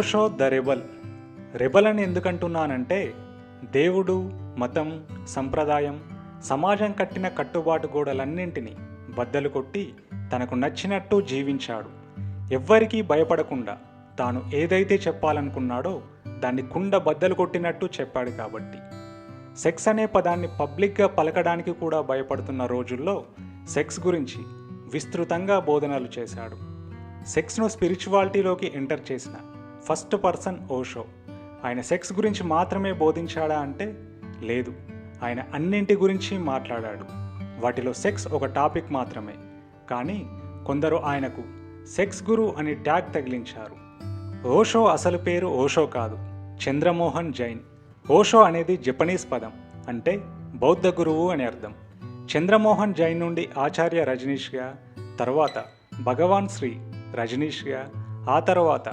Osho the rebel. Rebel అని ఎందుకంటున్నానంటే, దేవుడు, మతం, సంప్రదాయం, సమాజం కట్టిన కట్టుబాటు గోడలన్నింటినీ బద్దలు కొట్టి తనకు నచ్చినట్టు జీవించాడు. ఎవ్వరికీ భయపడకుండా తాను ఏదైతే చెప్పాలనుకున్నాడో దాన్ని కుండ బద్దలు కొట్టినట్టు చెప్పాడు కాబట్టి. సెక్స్ అనే పదాన్ని పబ్లిక్గా పలకడానికి కూడా భయపడుతున్న రోజుల్లో సెక్స్ గురించి విస్తృతంగా బోధనలు చేశాడు. సెక్స్ను స్పిరిచువాలిటీలోకి ఎంటర్ చేసిన ఫస్ట్ పర్సన్ ఓషో. ఆయన సెక్స్ గురించి మాత్రమే బోధించాడా అంటే లేదు, ఆయన అన్నింటి గురించి మాట్లాడాడు. వాటిలో సెక్స్ ఒక టాపిక్ మాత్రమే. కానీ కొందరు ఆయనకు సెక్స్ గురు అని ట్యాగ్ తగిలించారు. ఓషో అసలు పేరు ఓషో కాదు, చంద్రమోహన్ జైన్. ఓషో అనేది జపనీస్ పదం, అంటే బౌద్ధ గురువు అని అర్థం. చంద్రమోహన్ జైన్ నుండి ఆచార్య రజనీష్గా, తర్వాత భగవాన్ శ్రీ రజనీష్గా, ఆ తర్వాత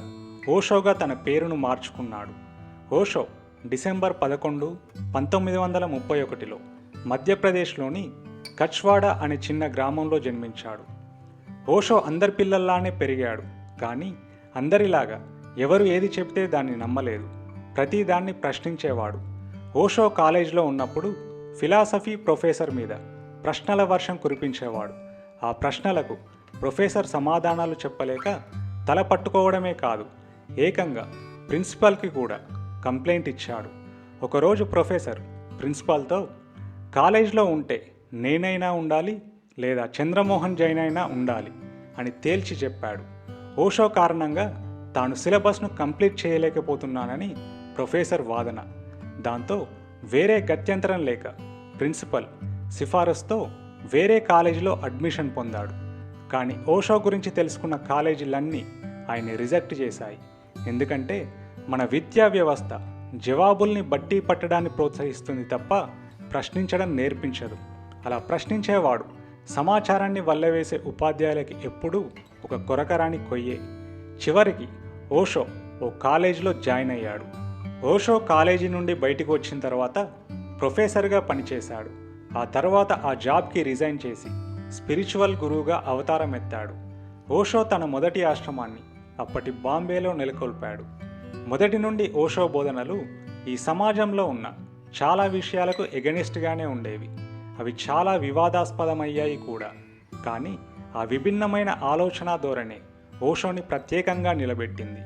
ఓషోగా తన పేరును మార్చుకున్నాడు. ఓషో డిసెంబర్ 11, 1931లో మధ్యప్రదేశ్లోని కచ్వాడా అనే చిన్న గ్రామంలో జన్మించాడు. ఓషో అందరి పిల్లల్లానే పెరిగాడు. కానీ అందరిలాగా ఎవరు ఏది చెప్తే దాన్ని నమ్మలేదు, ప్రతిదాన్ని ప్రశ్నించేవాడు. ఓషో కాలేజీలో ఉన్నప్పుడు ఫిలాసఫీ ప్రొఫెసర్ మీద ప్రశ్నల వర్షం కురిపించేవాడు. ఆ ప్రశ్నలకు ప్రొఫెసర్ సమాధానాలు చెప్పలేక తల పట్టుకోవడమే కాదు, ఏకంగా ప్రిన్సిపాల్కి కూడా కంప్లైంట్ ఇచ్చాడు. ఒకరోజు ప్రొఫెసర్ ప్రిన్సిపాల్తో, కాలేజీలో ఉంటే నేనైనా ఉండాలి లేదా చంద్రమోహన్ జైన్ అయినా ఉండాలి అని తేల్చి చెప్పాడు. ఓషో కారణంగా తాను సిలబస్ను కంప్లీట్ చేయలేకపోతున్నానని ప్రొఫెసర్ వాదన. దాంతో వేరే గత్యంతరం లేక ప్రిన్సిపల్ సిఫారసుతో వేరే కాలేజీలో అడ్మిషన్ పొందాడు. కానీ ఓషో గురించి తెలుసుకున్న కాలేజీలన్నీ ఆయన్ని రిజెక్ట్ చేశాయి. ఎందుకంటే మన విద్యా వ్యవస్థ జవాబుల్ని బట్టి పట్టడాన్ని ప్రోత్సహిస్తుంది తప్ప ప్రశ్నించడం నేర్పించదు. అలా ప్రశ్నించేవాడు సమాచారాన్ని వల్లవేసే ఉపాధ్యాయులకి ఎప్పుడూ ఒక కొరకరాని కొయ్యే. చివరికి ఓషో ఓ కాలేజీలో జాయిన్ అయ్యాడు. ఓషో కాలేజీ నుండి బయటికి వచ్చిన తర్వాత ప్రొఫెసర్గా పనిచేశాడు. ఆ తర్వాత ఆ జాబ్కి రిజైన్ చేసి స్పిరిచువల్ గురువుగా అవతారం ఎత్తాడు. ఓషో తన మొదటి ఆశ్రమాన్ని అప్పటి బాంబేలో నెలకొల్పాడు. మొదటి నుండి ఓషో బోధనలు ఈ సమాజంలో ఉన్న చాలా విషయాలకు ఎగనిస్ట్గానే ఉండేవి. అవి చాలా వివాదాస్పదమయ్యాయి కూడా. కానీ ఆ విభిన్నమైన ఆలోచన ధోరణి ఓషోని ప్రత్యేకంగా నిలబెట్టింది.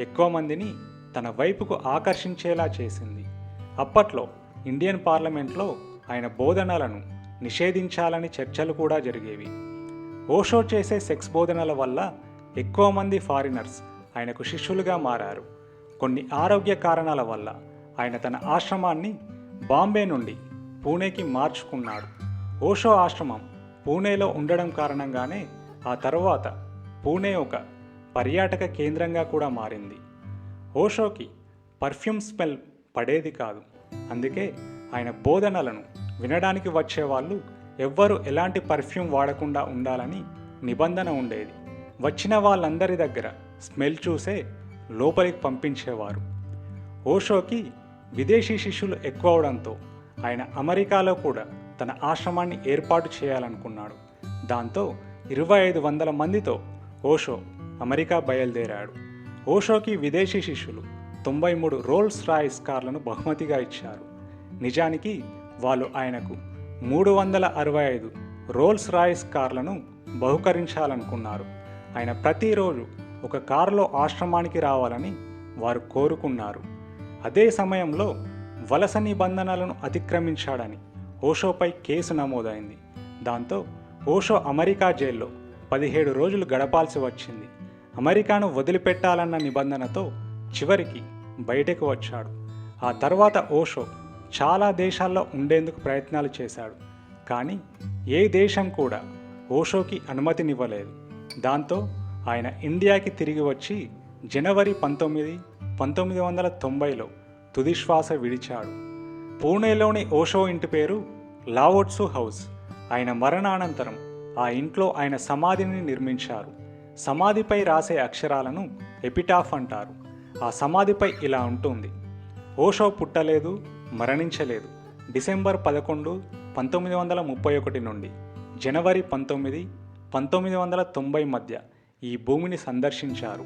ఎక్కువ మందిని తన వైపుకు ఆకర్షించేలా చేసింది. అప్పట్లో ఇండియన్ పార్లమెంట్లో ఆయన బోధనలను నిషేధించాలని చర్చలు కూడా జరిగేవి. ఓషో చేసే సెక్స్ బోధనల వల్ల ఎక్కువ మంది ఫారినర్స్ ఆయనకు శిష్యులుగా మారారు. కొన్ని ఆరోగ్య కారణాల వల్ల ఆయన తన ఆశ్రమాన్ని బాంబే నుండి పూణేకి మార్చుకున్నాడు. ఓషో ఆశ్రమం పూణేలో ఉండడం కారణంగానే ఆ తర్వాత పూణే ఒక పర్యాటక కేంద్రంగా కూడా మారింది. ఓషోకి పర్ఫ్యూమ్ స్మెల్ పడేది కాదు. అందుకే ఆయన బోధనలను వినడానికి వచ్చేవాళ్ళు ఎవ్వరూ ఎలాంటి పర్ఫ్యూమ్ వాడకుండా ఉండాలని నిబంధన ఉండేది. వచ్చిన వాళ్ళందరి దగ్గర స్మెల్ చూసే లోపలికి పంపించేవారు. ఓషోకి విదేశీ శిష్యులు ఎక్కువ అవడంతో ఆయన అమెరికాలో కూడా తన ఆశ్రమాన్ని ఏర్పాటు చేయాలనుకున్నాడు. దాంతో 2500 మందితో ఓషో అమెరికా బయలుదేరాడు. ఓషోకి విదేశీ శిష్యులు 93 రోల్స్ రాయిస్ కార్లను బహుమతిగా ఇచ్చారు. నిజానికి వాళ్ళు ఆయనకు 365 రోల్స్ రాయిస్ కార్లను బహుకరించాలనుకున్నారు. ఆయన ప్రతిరోజు ఒక కారులో ఆశ్రమానికి రావాలని వారు కోరుకున్నారు. అదే సమయంలో వలస నిబంధనలను అతిక్రమించాడని ఓషోపై కేసు నమోదైంది. దాంతో ఓషో అమెరికా జైల్లో 17 రోజులు గడపాల్సి వచ్చింది. అమెరికాను వదిలిపెట్టాలన్న నిబంధనతో చివరికి బయటకు వచ్చాడు. ఆ తర్వాత ఓషో చాలా దేశాల్లో ఉండేందుకు ప్రయత్నాలు చేశాడు. కానీ ఏ దేశం కూడా ఓషోకి అనుమతినివ్వలేదు. దాంతో ఆయన ఇండియాకి తిరిగి వచ్చి జనవరి 19, 1990లో తుదిశ్వాస విడిచాడు. పూణేలోని ఓషో ఇంటి పేరు లావోట్సు హౌస్. ఆయన మరణానంతరం ఆ ఇంట్లో ఆయన సమాధిని నిర్మించారు. సమాధిపై రాసే అక్షరాలను ఎపిటాఫ్ అంటారు. ఆ సమాధిపై ఇలా ఉంటుంది: ఓషో పుట్టలేదు, మరణించలేదు. డిసెంబర్ 11, 1931 నుండి జనవరి 19, 1990 మధ్య ఈ భూమిని సందర్శించారు.